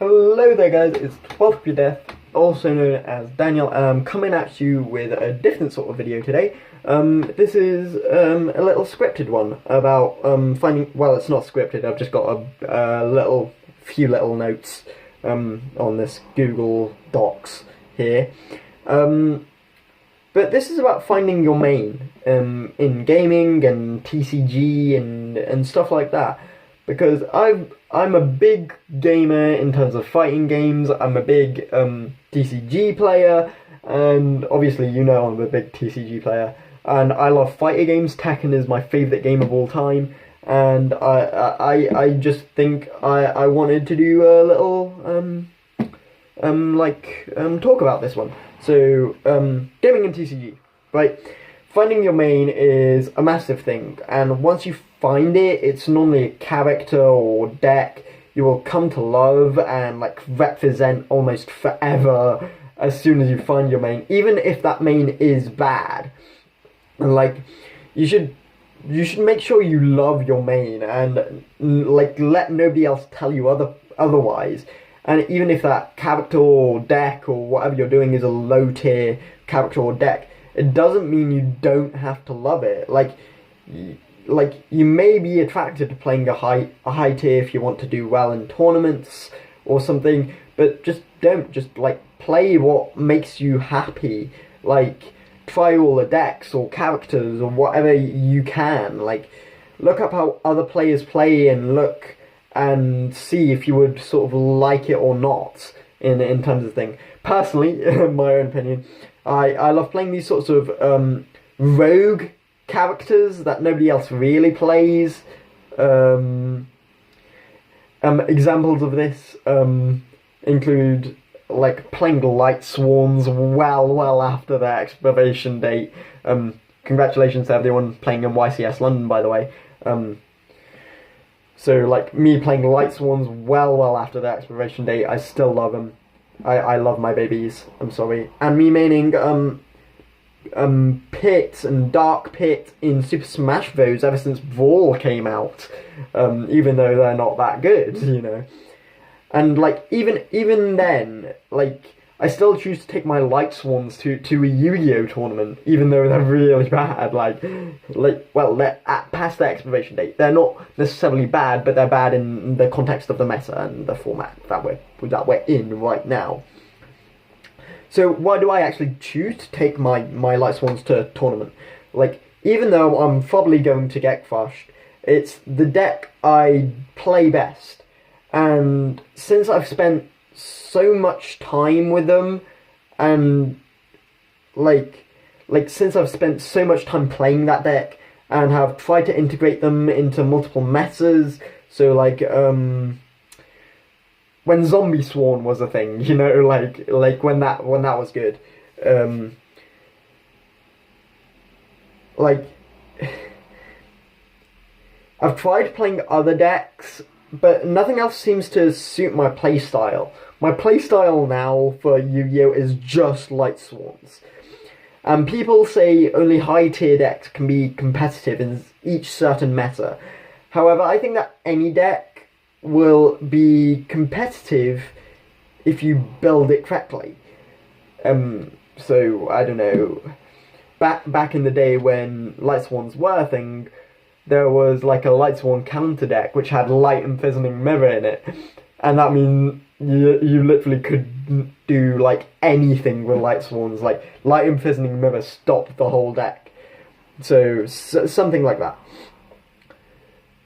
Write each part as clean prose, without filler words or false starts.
Hello there guys, it's 12th Your Death, also known as Daniel, and I'm coming at you with a different sort of video today. This is a little scripted one about finding, well, it's not scripted, I've just got a few little notes on this Google Docs here. But this is about finding your main in gaming and TCG and stuff like that. Because I'm a big gamer in terms of fighting games. I'm a big TCG player, and obviously you know I'm a big TCG player. And I love fighter games. Tekken is my favourite game of all time, and I just think I wanted to do a little talk about this one. So gaming and TCG, right? Finding your main is a massive thing, and once you find it, it's normally a character or deck you will come to love and represent almost forever as soon as you find your main, even if that main is bad. You should make sure you love your main and let nobody else tell you otherwise. And even if that character or deck or whatever you're doing is a low tier character or deck, it doesn't mean you don't have to love it. You may be attracted to playing a high tier if you want to do well in tournaments or something, but just don't. Just play what makes you happy. Try all the decks or characters or whatever you can. Look up how other players play and look and see if you would sort of like it or not in terms of thing. Personally, in my own opinion, I love playing these sorts of rogue characters that nobody else really plays. Examples of this include playing Light Swarms well after their expiration date. Congratulations to everyone playing in YCS London, by the way. So me playing Light Swarms well after their expiration date, I still love them. I love my babies, I'm sorry. And me maining Pit and Dark Pit in Super Smash Bros. Ever since Brawl came out, even though they're not that good, you know. And even then, I still choose to take my Light Swans to a Yu-Gi-Oh tournament, even though they're really bad. They're past their expiration date. They're not necessarily bad, but they're bad in the context of the meta and the format that we're in right now. So why do I actually choose to take my Light Swans to a tournament? Even though I'm probably going to get crushed, it's the deck I play best. And since I've spent so much time with them, and since I've spent so much time playing that deck and have tried to integrate them into multiple metas, so when Zombie Swarm was a thing, you know, when that was good. I've tried playing other decks, but nothing else seems to suit my playstyle. My playstyle now for Yu-Gi-Oh! Is just Light Swarms. And people say only high tier decks can be competitive in each certain meta. However, I think that any deck will be competitive if you build it correctly. So I don't know. Back in the day when Light Swans were a thing, there was a Light Swan counter deck which had Light Imprisonment Mirror in it, and that means you literally could do anything with Light Swans. Light Imprisonment Mirror stopped the whole deck. So something like that.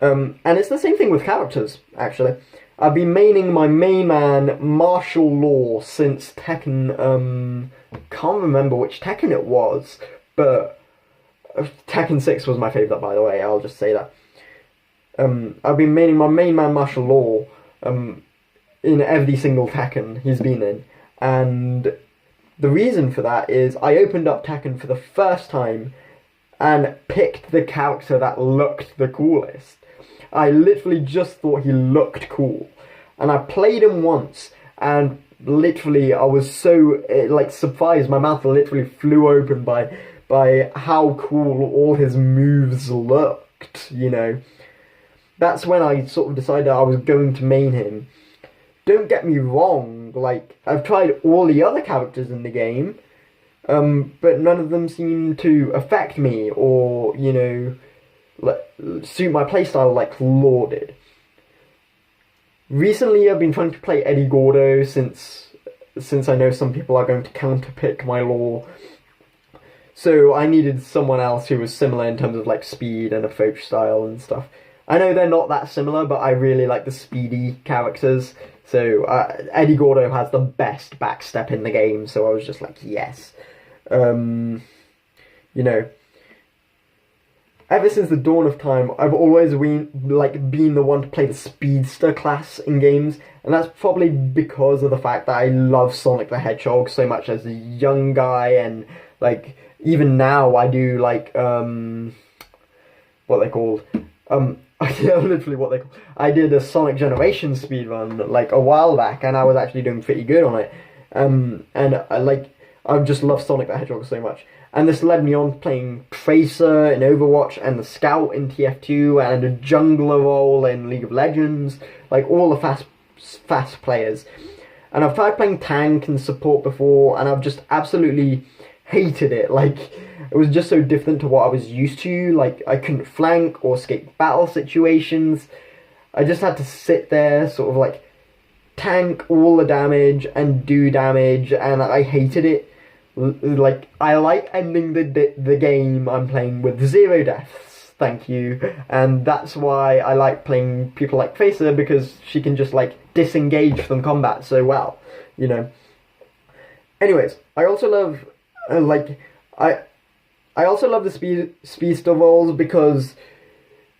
And it's the same thing with characters, actually. I've been maining my main man, Martial Law, since Tekken, can't remember which Tekken it was, but Tekken 6 was my favourite, by the way, I'll just say that. I've been maining my main man, Martial Law, in every single Tekken he's been in, and the reason for that is I opened up Tekken for the first time and picked the character that looked the coolest. I literally just thought he looked cool, and I played him once, and literally I was so surprised. My mouth literally flew open by how cool all his moves looked, you know. That's when I sort of decided I was going to main him, don't get me wrong, like, I've tried all the other characters in the game, but none of them seem to affect me or, you know, suit my playstyle like Law did. Recently, I've been trying to play Eddie Gordo since I know some people are going to counterpick my Law. So I needed someone else who was similar in terms of like speed and approach style and stuff. I know they're not that similar, but I really like the speedy characters. So Eddie Gordo has the best backstep in the game, so I was just like, yes. You know, ever since the dawn of time, I've always been the one to play the speedster class in games, and that's probably because of the fact that I love Sonic the Hedgehog so much as a young guy, and like even now I do like what they called yeah, literally what they call. I did a Sonic Generations speedrun like a while back, and I was actually doing pretty good on it. And I just love Sonic the Hedgehog so much. And this led me on playing Tracer in Overwatch, and the Scout in TF2, and a Jungler role in League of Legends, like all the fast players. And I've tried playing Tank and Support before, and I've just absolutely hated it. Like, it was just so different to what I was used to. Like, I couldn't flank or escape battle situations. I just had to sit there, sort of like, tank all the damage and do damage, and I hated it. Like, I like ending the game I'm playing with 0 deaths, thank you, and that's why I like playing people like Tracer, because she can just, like, disengage from combat so well, you know. Anyways, I also love, I also love the speedster roles, because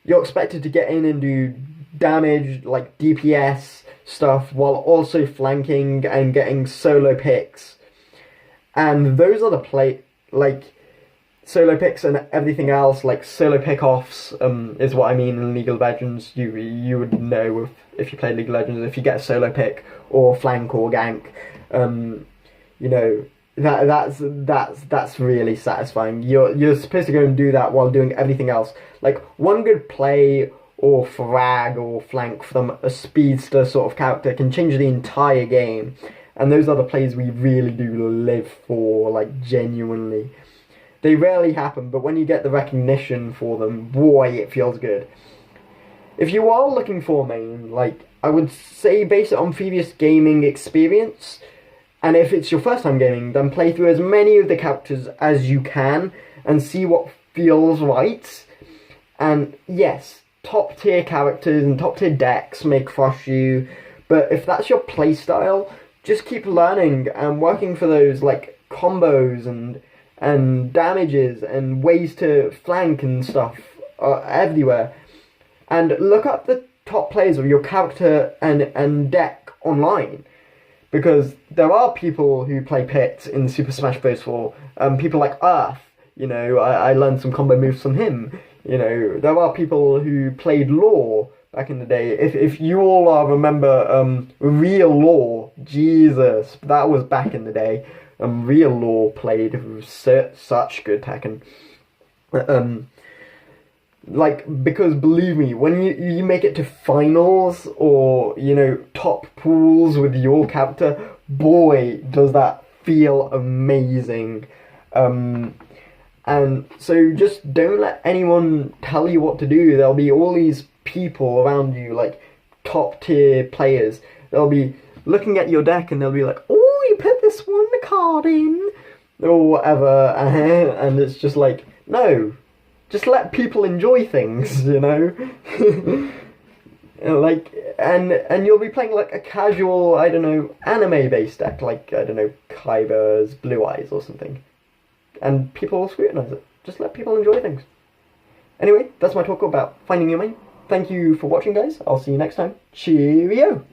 you're expected to get in and do damage, like DPS stuff, while also flanking and getting solo picks. And those are like, solo picks and everything else, like solo pick-offs, is what I mean in League of Legends. You would know if you play League of Legends, if you get a solo pick, or flank, or gank, you know, that's really satisfying. You're supposed to go and do that while doing everything else. Like, one good play, or frag, or flank from a speedster sort of character can change the entire game. And those are the plays we really do live for, like, genuinely. They rarely happen, but when you get the recognition for them, boy, it feels good. If you are looking for a main, like, I would say base it on previous gaming experience. And if it's your first time gaming, then play through as many of the characters as you can and see what feels right. And yes, top tier characters and top tier decks may crush you, but if that's your playstyle, just keep learning and working for those, like, combos and damages and ways to flank and stuff everywhere. And look up the top players of your character and deck online. Because there are people who play Pit in Super Smash Bros. 4. People like Earth, you know, I learned some combo moves from him. You know, there are people who played Law back in the day. If you all remember Real Law, Jesus, that was back in the day. Real Law played such good Tekken. Like, because believe me, when you make it to finals, or, you know, top pools with your character, boy, does that feel amazing. And so just don't let anyone tell you what to do. There'll be all these people around you, like top tier players. They'll be looking at your deck and they'll be like, oh, you put this one card in, or whatever, and it's just like, no, just let people enjoy things, you know. Like, and you'll be playing like a casual, I don't know, anime based deck, like, I don't know, Kaiba's Blue Eyes or something, and people will scrutinize it. Just let people enjoy things. Anyway, that's my talk about finding your main. Thank you for watching, guys. I'll see you next time. Cheerio!